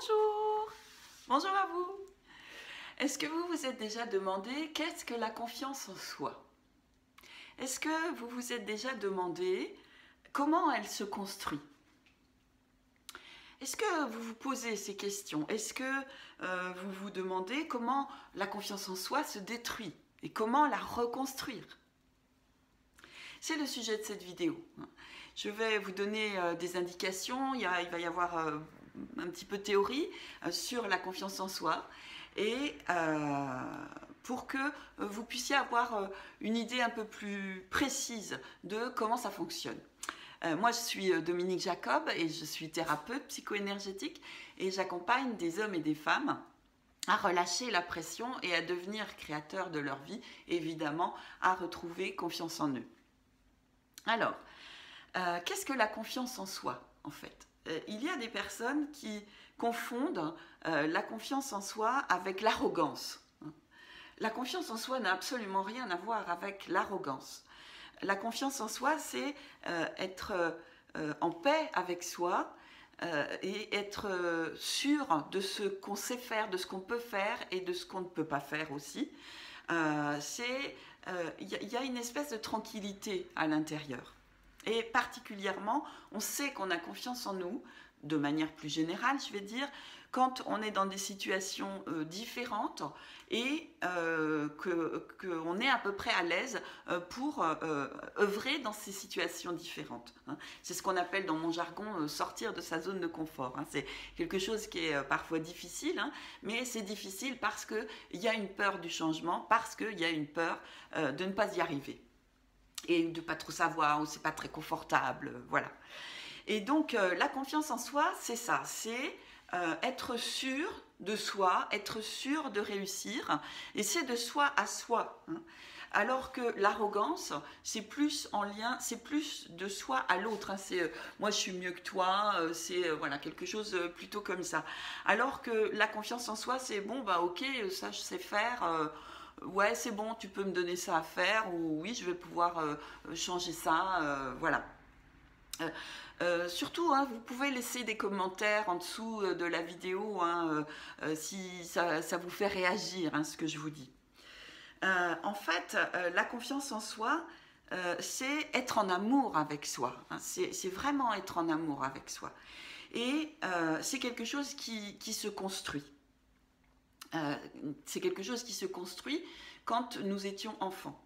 Bonjour, bonjour à vous. Est-ce que vous vous êtes déjà demandé qu'est-ce que la confiance en soi? Est-ce que vous vous êtes déjà demandé comment elle se construit? Est-ce que vous vous posez ces questions? Est-ce que vous vous demandez comment la confiance en soi se détruit et comment la reconstruire? C'est le sujet de cette vidéo. Je vais vous donner des indications, il va y avoir un petit peu de théorie sur la confiance en soi et pour que vous puissiez avoir une idée un peu plus précise de comment ça fonctionne. Moi, je suis Dominique Jacob et je suis thérapeute psycho-énergétique et j'accompagne des hommes et des femmes à relâcher la pression et à devenir créateurs de leur vie, évidemment, à retrouver confiance en eux. Alors, qu'est-ce que la confiance en soi, en fait? Il y a des personnes qui confondent la confiance en soi avec l'arrogance. La confiance en soi n'a absolument rien à voir avec l'arrogance. La confiance en soi, c'est être en paix avec soi et être sûr de ce qu'on sait faire, de ce qu'on peut faire et de ce qu'on ne peut pas faire aussi. Il y a une espèce de tranquillité à l'intérieur. Et particulièrement, on sait qu'on a confiance en nous, de manière plus générale, je vais dire, quand on est dans des situations différentes et qu'on est à peu près à l'aise pour œuvrer dans ces situations différentes. C'est ce qu'on appelle dans mon jargon sortir de sa zone de confort. C'est quelque chose qui est parfois difficile, mais c'est difficile parce qu'il y a une peur du changement, parce qu'il y a une peur de ne pas y arriver. Et de ne pas trop savoir, ou c'est pas très confortable, voilà. Et donc, la confiance en soi, c'est ça, c'est être sûr de soi, être sûr de réussir, et c'est de soi à soi. Alors que l'arrogance, c'est plus en lien, c'est plus de soi à l'autre. C'est moi je suis mieux que toi, c'est voilà quelque chose plutôt comme ça. Alors que la confiance en soi, c'est bon bah ok, ça je sais faire. Ouais, c'est bon, tu peux me donner ça à faire, ou oui, je vais pouvoir changer ça, voilà. Surtout, vous pouvez laisser des commentaires en dessous de la vidéo si ça vous fait réagir, ce que je vous dis. En fait, la confiance en soi, c'est être en amour avec soi. C'est vraiment être en amour avec soi. Et c'est quelque chose qui se construit. C'est quelque chose qui se construit quand nous étions enfants.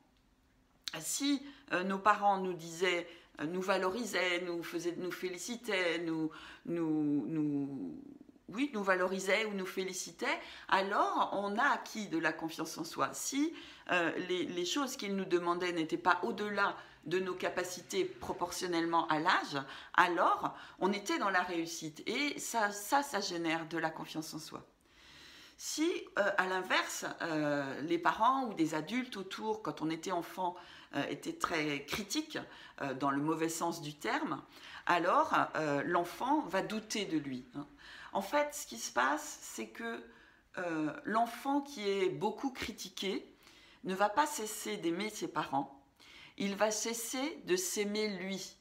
Si nos parents nous disaient, nous valorisaient, nous félicitaient, nous valorisaient ou nous félicitaient, alors on a acquis de la confiance en soi. Si les choses qu'ils nous demandaient n'étaient pas au-delà de nos capacités proportionnellement à l'âge, alors on était dans la réussite. Et ça génère de la confiance en soi. Si, à l'inverse, les parents ou des adultes autour, quand on était enfant, étaient très critiques, dans le mauvais sens du terme, alors l'enfant va douter de lui. En fait, ce qui se passe, c'est que l'enfant qui est beaucoup critiqué ne va pas cesser d'aimer ses parents, il va cesser de s'aimer lui.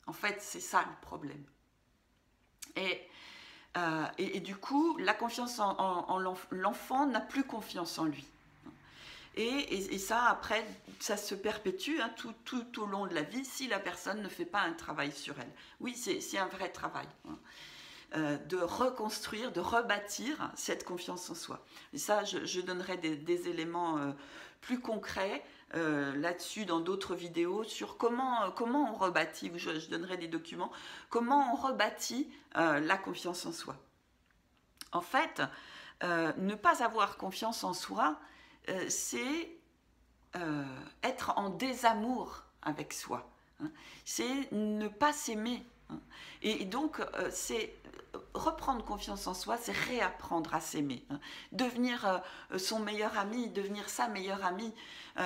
En fait, c'est ça le problème. Et du coup, la confiance en l'enfant n'a plus confiance en lui. Et ça, après, ça se perpétue tout au long de la vie si la personne ne fait pas un travail sur elle. Oui, c'est un vrai travail. De reconstruire, de rebâtir cette confiance en soi. Et ça, je donnerai des éléments plus concrets là-dessus dans d'autres vidéos sur comment on rebâtit, je donnerai des documents, comment on rebâtit la confiance en soi. En fait, ne pas avoir confiance en soi, c'est être en désamour avec soi. C'est ne pas s'aimer. Et donc, c'est reprendre confiance en soi, c'est réapprendre à s'aimer. Devenir son meilleur ami, devenir sa meilleure amie,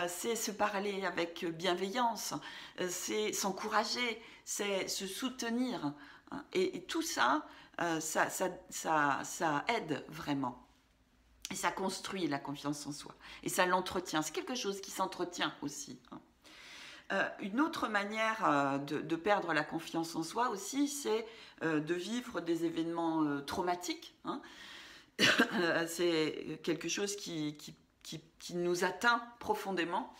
c'est se parler avec bienveillance, c'est s'encourager, c'est se soutenir. Et tout ça, ça aide vraiment. Et ça construit la confiance en soi. Et ça l'entretient. C'est quelque chose qui s'entretient aussi. Une autre manière de perdre la confiance en soi aussi, c'est de vivre des événements traumatiques. Hein. C'est quelque chose qui nous atteint profondément.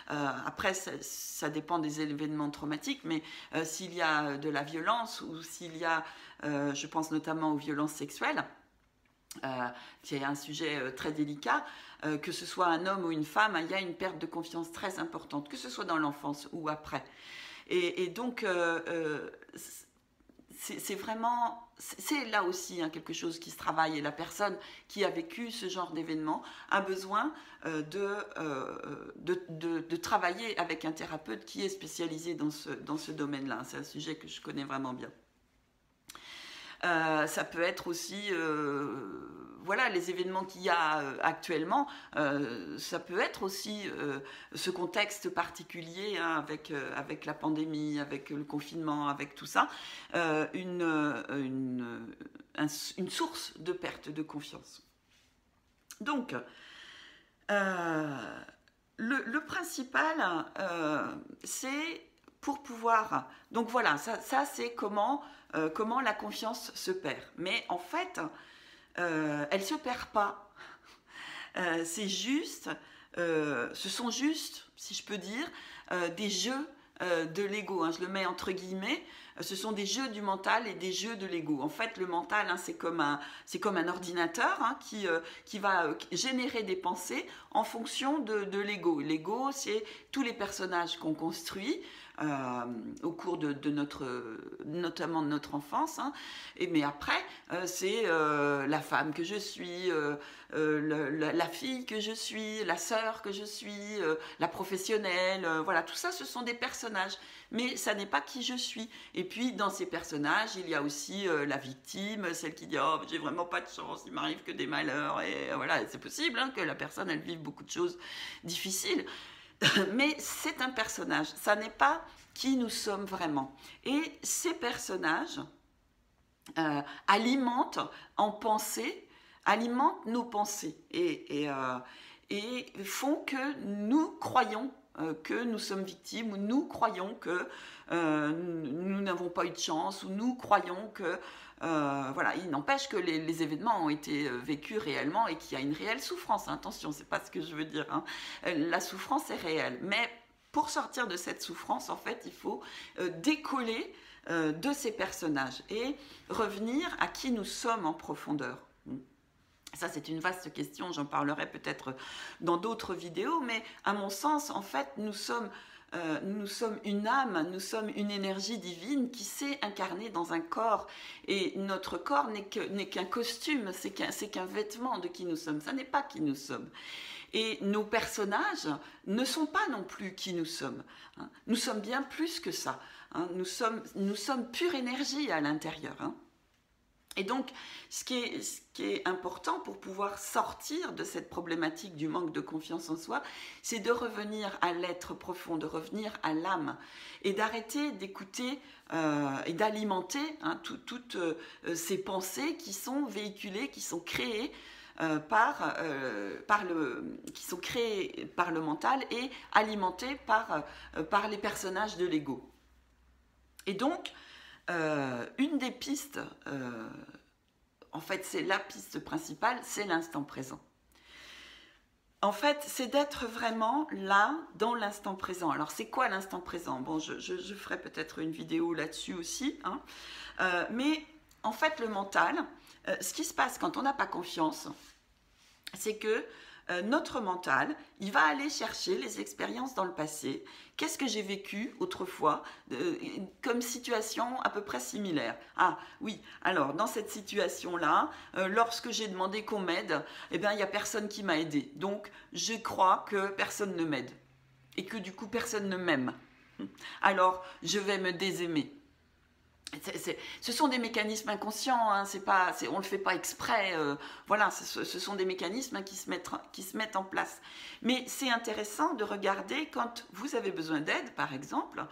Après, ça dépend des événements traumatiques, mais s'il y a de la violence ou s'il y a, je pense notamment aux violences sexuelles, qui est un sujet très délicat, que ce soit un homme ou une femme, il y a une perte de confiance très importante, que ce soit dans l'enfance ou après. Et donc, c'est vraiment, c'est là aussi quelque chose qui se travaille, et la personne qui a vécu ce genre d'événement a besoin de travailler avec un thérapeute qui est spécialisé dans ce domaine-là. C'est un sujet que je connais vraiment bien. Ça peut être aussi, voilà, les événements qu'il y a actuellement, ça peut être aussi ce contexte particulier hein, avec la pandémie, avec le confinement, avec tout ça, une source de perte de confiance. Donc, le principal, c'est pour pouvoir... Donc voilà, ça c'est comment la confiance se perd. Mais en fait, elle ne se perd pas. C'est juste, ce sont juste, si je peux dire, des jeux de l'ego. Hein, je le mets entre guillemets. Ce sont des jeux du mental et des jeux de l'ego. En fait, le mental, hein, c'est comme un ordinateur hein, qui va générer des pensées en fonction de l'ego. L'ego, c'est tous les personnages qu'on construit au cours notamment de notre enfance. Hein. Mais après, c'est la femme que je suis, la fille que je suis, la sœur que je suis, la professionnelle. Voilà, tout ça, ce sont des personnages. Mais ça n'est pas qui je suis. Et puis, dans ces personnages, il y a aussi la victime, celle qui dit « Oh, j'ai vraiment pas de chance, il m'arrive que des malheurs. » Et voilà, c'est possible hein, que la personne, elle vive beaucoup de choses difficiles. Mais c'est un personnage, ça n'est pas qui nous sommes vraiment. Et ces personnages alimentent nos pensées et font que nous croyons que nous sommes victimes, ou nous croyons que nous n'avons pas eu de chance, ou nous croyons que... voilà, il n'empêche que les événements ont été vécus réellement et qu'il y a une réelle souffrance. Attention, c'est pas ce que je veux dire. Hein. La souffrance est réelle. Mais pour sortir de cette souffrance, en fait, il faut décoller de ces personnages et revenir à qui nous sommes en profondeur. Ça, c'est une vaste question, j'en parlerai peut-être dans d'autres vidéos, mais à mon sens, en fait, nous sommes une âme, nous sommes une énergie divine qui s'est incarnée dans un corps. Et notre corps n'est qu'un costume, c'est qu'un vêtement de qui nous sommes. Ça n'est pas qui nous sommes. Et nos personnages ne sont pas non plus qui nous sommes. Hein. Nous sommes bien plus que ça. Hein. Nous sommes pure énergie à l'intérieur. Hein. Et donc, ce qui est important pour pouvoir sortir de cette problématique du manque de confiance en soi, c'est de revenir à l'être profond, de revenir à l'âme, et d'arrêter d'écouter et d'alimenter hein, toutes ces pensées qui sont véhiculées, qui sont créées par le mental et alimentées par les personnages de l'ego. Et donc, une des pistes, en fait c'est la piste principale, c'est l'instant présent. En fait, c'est d'être vraiment là, dans l'instant présent. Alors, c'est quoi l'instant présent? Bon, je ferai peut-être une vidéo là-dessus aussi. Hein. Mais, en fait, le mental, ce qui se passe quand on n'a pas confiance, c'est que notre mental, il va aller chercher les expériences dans le passé. Qu'est-ce que j'ai vécu autrefois comme situation à peu près similaire? Ah oui, alors dans cette situation-là, lorsque j'ai demandé qu'on m'aide, eh bien il n'y a personne qui m'a aidé. Donc je crois que personne ne m'aide et que du coup personne ne m'aime. Alors je vais me désaimer. Ce sont des mécanismes inconscients, hein, on ne le fait pas exprès, voilà, ce sont des mécanismes hein, qui se mettent en place. Mais c'est intéressant de regarder quand vous avez besoin d'aide, par exemple,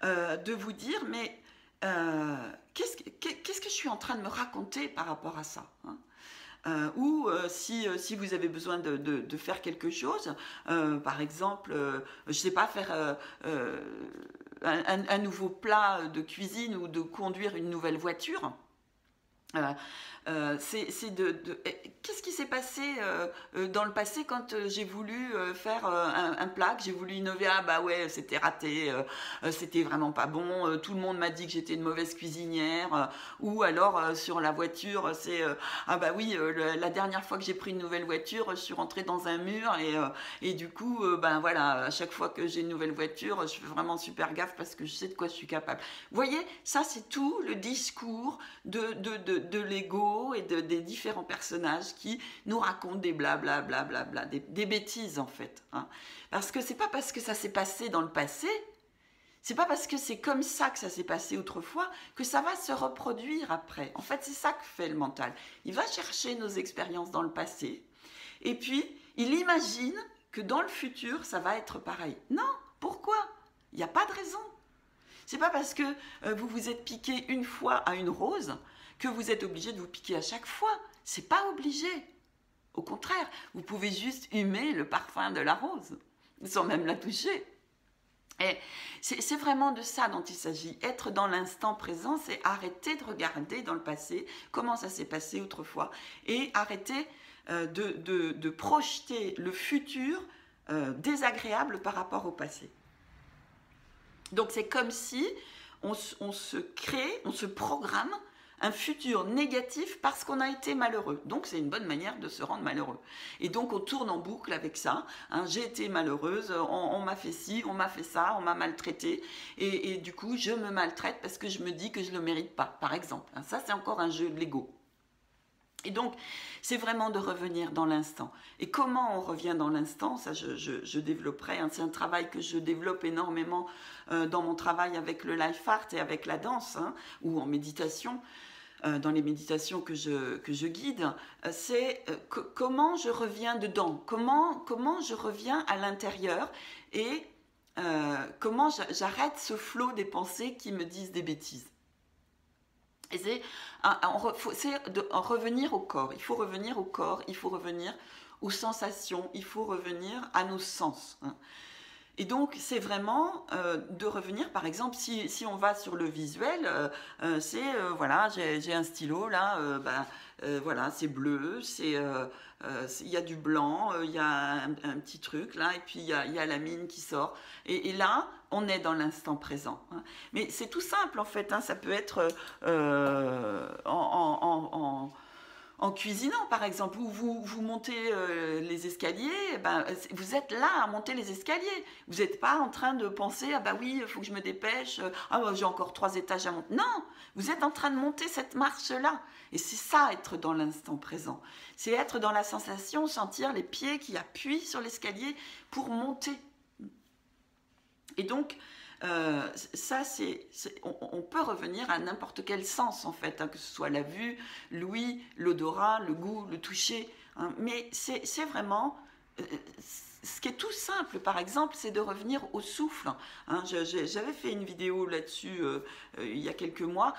de vous dire, mais qu'est-ce que je suis en train de me raconter par rapport à ça hein Si vous avez besoin de faire quelque chose, par exemple, je ne sais pas, faire un nouveau plat de cuisine ou de conduire une nouvelle voiture. Qu'est-ce qui s'est passé dans le passé quand j'ai voulu faire un plat, que j'ai voulu innover? Ah bah ouais, c'était raté, c'était vraiment pas bon, tout le monde m'a dit que j'étais une mauvaise cuisinière, ou alors sur la voiture, ah bah oui, la dernière fois que j'ai pris une nouvelle voiture, je suis rentrée dans un mur et du coup, ben voilà, à chaque fois que j'ai une nouvelle voiture, je fais vraiment super gaffe parce que je sais de quoi je suis capable. Vous voyez, ça c'est tout le discours de l'ego et des différents personnages qui nous racontent des blablabla, des bêtises en fait. Hein. Parce que c'est pas parce que ça s'est passé dans le passé, c'est pas parce que c'est comme ça que ça s'est passé autrefois que ça va se reproduire après. En fait, c'est ça que fait le mental. Il va chercher nos expériences dans le passé et puis il imagine que dans le futur, ça va être pareil. Non, pourquoi? Il n'y a pas de raison. C'est pas parce que vous vous êtes piqué une fois à une rose que vous êtes obligé de vous piquer à chaque fois. C'est pas obligé. Au contraire, vous pouvez juste humer le parfum de la rose, sans même la toucher. Et c'est vraiment de ça dont il s'agit. Être dans l'instant présent, c'est arrêter de regarder dans le passé comment ça s'est passé autrefois et arrêter de projeter le futur désagréable par rapport au passé. Donc c'est comme si on se crée, on se programme un futur négatif parce qu'on a été malheureux. Donc c'est une bonne manière de se rendre malheureux. Et donc on tourne en boucle avec ça. Hein, j'ai été malheureuse, on m'a fait ci, on m'a fait ça, on m'a maltraité. Et du coup je me maltraite parce que je me dis que je ne le mérite pas, par exemple. Hein, ça c'est encore un jeu de l'ego. Et donc, c'est vraiment de revenir dans l'instant. Et comment on revient dans l'instant, ça je développerai. Hein. C'est un travail que je développe énormément dans mon travail avec le life art et avec la danse, hein, ou en méditation. Dans les méditations que je guide, c'est comment je reviens dedans, comment je reviens à l'intérieur et comment j'arrête ce flot des pensées qui me disent des bêtises. Et c'est de revenir au corps. Il faut revenir au corps, il faut revenir aux sensations, il faut revenir à nos sens. Hein. Et donc, c'est vraiment de revenir, par exemple, si on va sur le visuel, voilà, j'ai un stylo, là, voilà, c'est bleu, il y a du blanc, il y a un petit truc, là, et puis il y a la mine qui sort. Et là, on est dans l'instant présent. Hein. Mais c'est tout simple, en fait, hein, ça peut être en cuisinant, par exemple, où vous montez les escaliers, ben, vous êtes là à monter les escaliers. Vous n'êtes pas en train de penser « Ah bah oui, il faut que je me dépêche, j'ai encore 3 étages à monter. » Non, vous êtes en train de monter cette marche-là. Et c'est ça, être dans l'instant présent. C'est être dans la sensation, sentir les pieds qui appuient sur l'escalier pour monter. Et donc, ça, on peut revenir à n'importe quel sens, en fait, hein, que ce soit la vue, l'ouïe, l'odorat, le goût, le toucher. Hein, mais c'est vraiment... ce qui est tout simple, par exemple, c'est de revenir au souffle. Hein, j'avais fait une vidéo là-dessus il y a quelques mois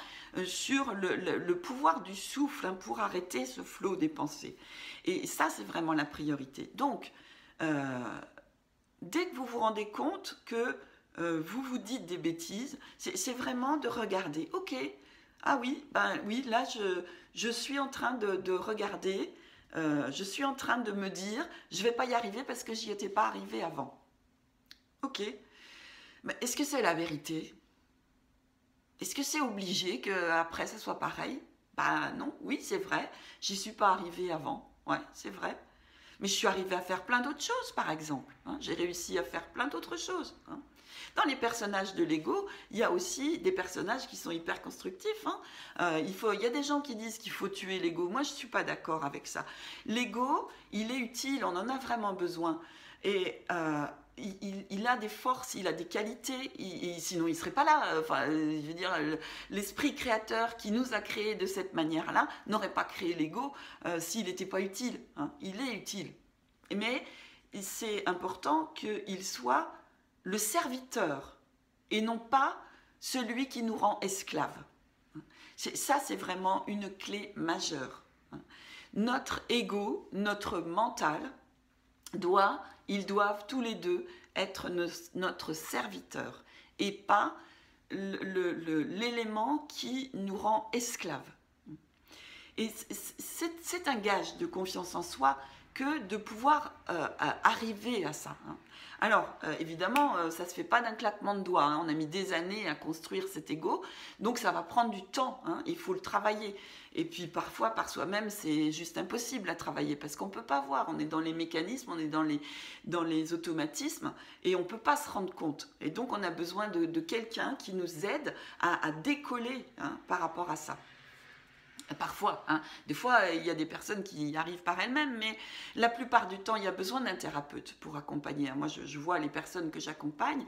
sur le pouvoir du souffle, hein, pour arrêter ce flot des pensées. Et ça, c'est vraiment la priorité. Donc, dès que vous vous rendez compte que vous vous dites des bêtises, c'est vraiment de regarder. Ok, ah oui, ben oui, là je suis en train de regarder, je suis en train de me dire, je ne vais pas y arriver parce que j'y étais pas arrivé avant. Ok, mais est-ce que c'est la vérité? Est-ce que c'est obligé qu'après ça soit pareil? Ben non, oui, c'est vrai, j'y suis pas arrivé avant, ouais, c'est vrai. Mais je suis arrivée à faire plein d'autres choses, par exemple. Hein. J'ai réussi à faire plein d'autres choses. Hein. Dans les personnages de Lego, il y a aussi des personnages qui sont hyper constructifs. Hein. Il y a des gens qui disent qu'il faut tuer Lego. Moi, je ne suis pas d'accord avec ça. Lego, il est utile, on en a vraiment besoin. Et il a des forces, il a des qualités, sinon il ne serait pas là. Je veux dire, l'esprit créateur qui nous a créés de cette manière-là n'aurait pas créé Lego s'il n'était pas utile. Hein. Il est utile. Mais c'est important qu'il soit le serviteur et non pas celui qui nous rend esclaves. Ça, c'est vraiment une clé majeure. notre ego, notre mental, ils doivent tous les deux être notre serviteur et pas l'élément qui nous rend esclaves. Et c'est un gage de confiance en soi que de pouvoir arriver à ça. Alors, évidemment, ça ne se fait pas d'un claquement de doigts. On a mis des années à construire cet ego, donc ça va prendre du temps. Il faut le travailler. Et puis, parfois, par soi-même, c'est juste impossible à travailler parce qu'on ne peut pas voir. On est dans les mécanismes, on est dans les automatismes et on ne peut pas se rendre compte. Et donc, on a besoin de quelqu'un qui nous aide à décoller par rapport à ça. Parfois, des fois, il y a des personnes qui y arrivent par elles-mêmes, mais la plupart du temps, il y a besoin d'un thérapeute pour accompagner. Moi, je vois les personnes que j'accompagne,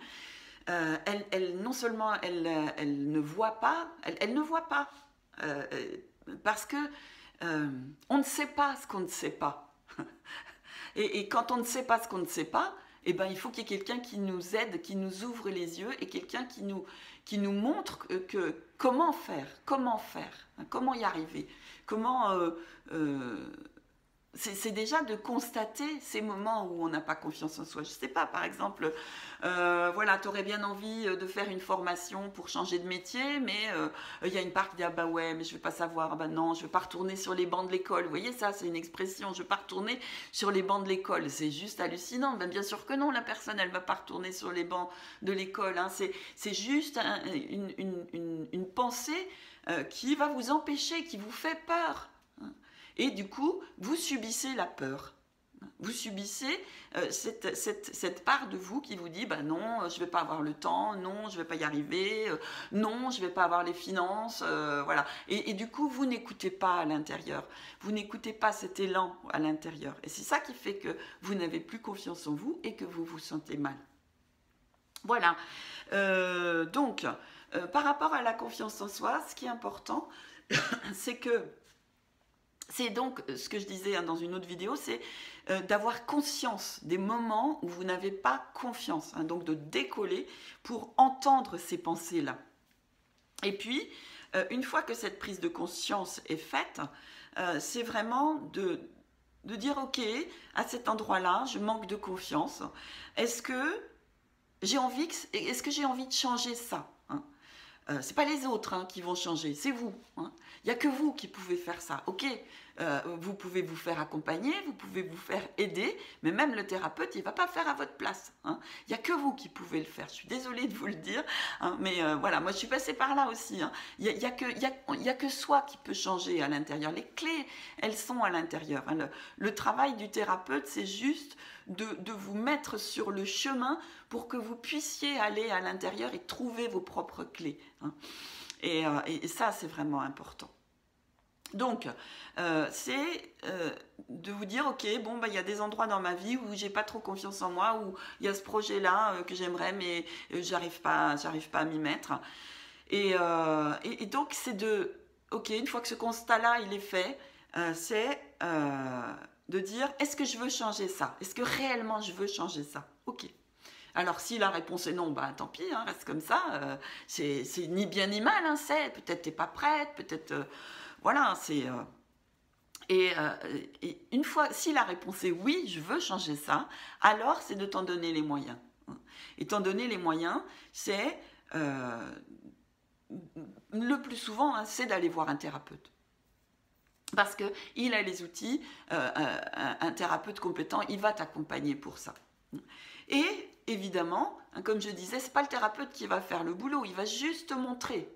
non seulement elles ne voient pas, elles ne voient pas, parce que on ne sait pas ce qu'on ne sait pas. Et quand on ne sait pas ce qu'on ne sait pas, eh ben, il faut qu'il y ait quelqu'un qui nous aide, qui nous ouvre les yeux et quelqu'un qui nous montre comment faire, comment y arriver, c'est déjà de constater ces moments où on n'a pas confiance en soi. Je ne sais pas, par exemple, voilà, tu aurais bien envie de faire une formation pour changer de métier, mais il y a une part qui dit « Ah bah ouais, mais je ne vais pas savoir, ah bah non, je ne vais pas retourner sur les bancs de l'école. » Vous voyez, ça, c'est une expression, je ne vais pas retourner sur les bancs de l'école. C'est juste hallucinant. Ben, bien sûr que non, la personne, elle ne va pas retourner sur les bancs de l'école. C'est juste une pensée qui va vous empêcher, qui vous fait peur. Et du coup, vous subissez la peur. Vous subissez cette part de vous qui vous dit bah non, je ne vais pas avoir le temps, non, je ne vais pas y arriver, non, je ne vais pas avoir les finances, voilà. Et du coup, vous n'écoutez pas à l'intérieur, vous n'écoutez pas cet élan à l'intérieur. Et c'est ça qui fait que vous n'avez plus confiance en vous et que vous vous sentez mal. Voilà. Donc, par rapport à la confiance en soi, ce qui est important, c'est donc, ce que je disais dans une autre vidéo, c'est d'avoir conscience des moments où vous n'avez pas confiance, donc de décoller pour entendre ces pensées-là. Et puis, une fois que cette prise de conscience est faite, c'est vraiment de dire, ok, à cet endroit-là, je manque de confiance. Est-ce que j'ai envie de changer ça ? C'est pas les autres qui vont changer, c'est vous. Il n'y a que vous qui pouvez faire ça. Ok, vous pouvez vous faire accompagner, vous pouvez vous faire aider, mais même le thérapeute, il ne va pas faire à votre place. Il n'y a que vous qui pouvez le faire. Je suis désolée de vous le dire, mais voilà, moi je suis passée par là aussi. Il n'y a que soi qui peut changer à l'intérieur. Les clés, elles sont à l'intérieur. Le travail du thérapeute, c'est juste de vous mettre sur le chemin pour que vous puissiez aller à l'intérieur et trouver vos propres clés. Et ça, c'est vraiment important. Donc, c'est de vous dire, ok, bon, il y a des endroits dans ma vie où j'ai pas trop confiance en moi, où il y a ce projet-là que j'aimerais, mais j'arrive pas à m'y mettre. Et donc, c'est ok, une fois que ce constat-là, il est fait, c'est de dire, est-ce que je veux changer ça? Est-ce que réellement je veux changer ça? Ok. Alors, si la réponse est non, tant pis, reste comme ça. C'est ni bien ni mal, peut-être t'es pas prête, peut-être... voilà, c'est... Et une fois, si la réponse est oui, je veux changer ça, alors c'est de t'en donner les moyens. Et t'en donner les moyens, c'est... le plus souvent, c'est d'aller voir un thérapeute. Parce qu'il a les outils, un thérapeute compétent, il va t'accompagner pour ça. Et évidemment, comme je disais, ce n'est pas le thérapeute qui va faire le boulot, il va juste te montrer.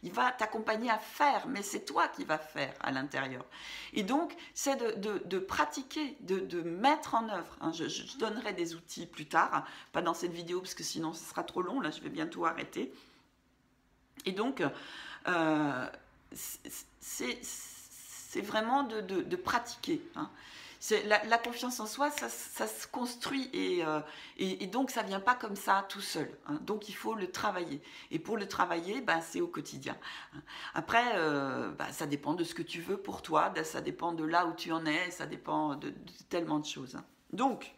Il va t'accompagner à faire, mais c'est toi qui vas faire à l'intérieur. Et donc, c'est de pratiquer, de mettre en œuvre. Je donnerai des outils plus tard, pas dans cette vidéo, parce que sinon ce sera trop long, là je vais bientôt arrêter. Et donc, c'est vraiment de pratiquer. La confiance en soi, ça se construit et donc ça ne vient pas comme ça tout seul. Donc il faut le travailler. Et pour le travailler, c'est au quotidien. Après, ça dépend de ce que tu veux pour toi, ça dépend de là où tu en es, ça dépend de tellement de choses. Donc,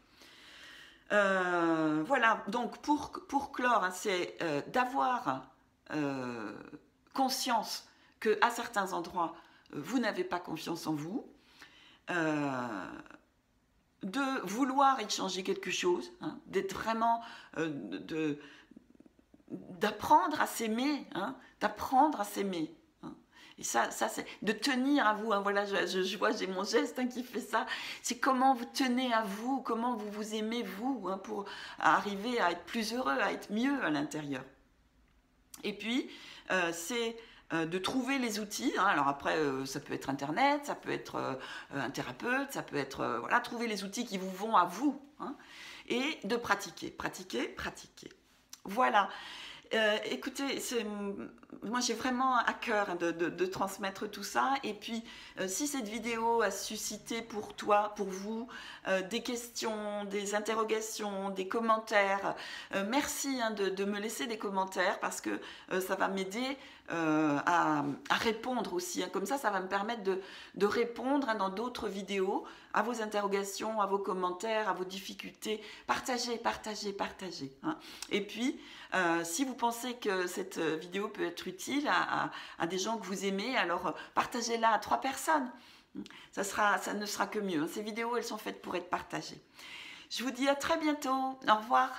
voilà, donc pour clore, c'est d'avoir conscience qu'à certains endroits, vous n'avez pas confiance en vous. de vouloir y changer quelque chose, hein, d'être vraiment, d'apprendre à s'aimer, hein, d'apprendre à s'aimer. Et ça c'est de tenir à vous, hein, voilà, je vois, j'ai mon geste, hein, qui fait ça. C'est comment vous tenez à vous, comment vous vous aimez vous, hein, pour arriver à être plus heureux, à être mieux à l'intérieur. Et puis, c'est de trouver les outils, hein. Alors après, ça peut être Internet, ça peut être un thérapeute, ça peut être, voilà, trouver les outils qui vous vont à vous, hein, et de pratiquer, pratiquer, pratiquer. Voilà. Écoutez, moi j'ai vraiment à cœur, hein, de transmettre tout ça. Et puis, si cette vidéo a suscité pour toi, pour vous, des questions, des interrogations, des commentaires, merci, hein, de me laisser des commentaires, parce que ça va m'aider à répondre aussi, hein. Comme ça va me permettre de répondre, hein, dans d'autres vidéos à vos interrogations, à vos commentaires, à vos difficultés. Partagez, partagez, partagez, hein. Et puis, si vous pensez que cette vidéo peut être utile à des gens que vous aimez, alors partagez-la à 3 personnes. Ça ne sera que mieux. Ces vidéos, elles sont faites pour être partagées. Je vous dis à très bientôt. Au revoir.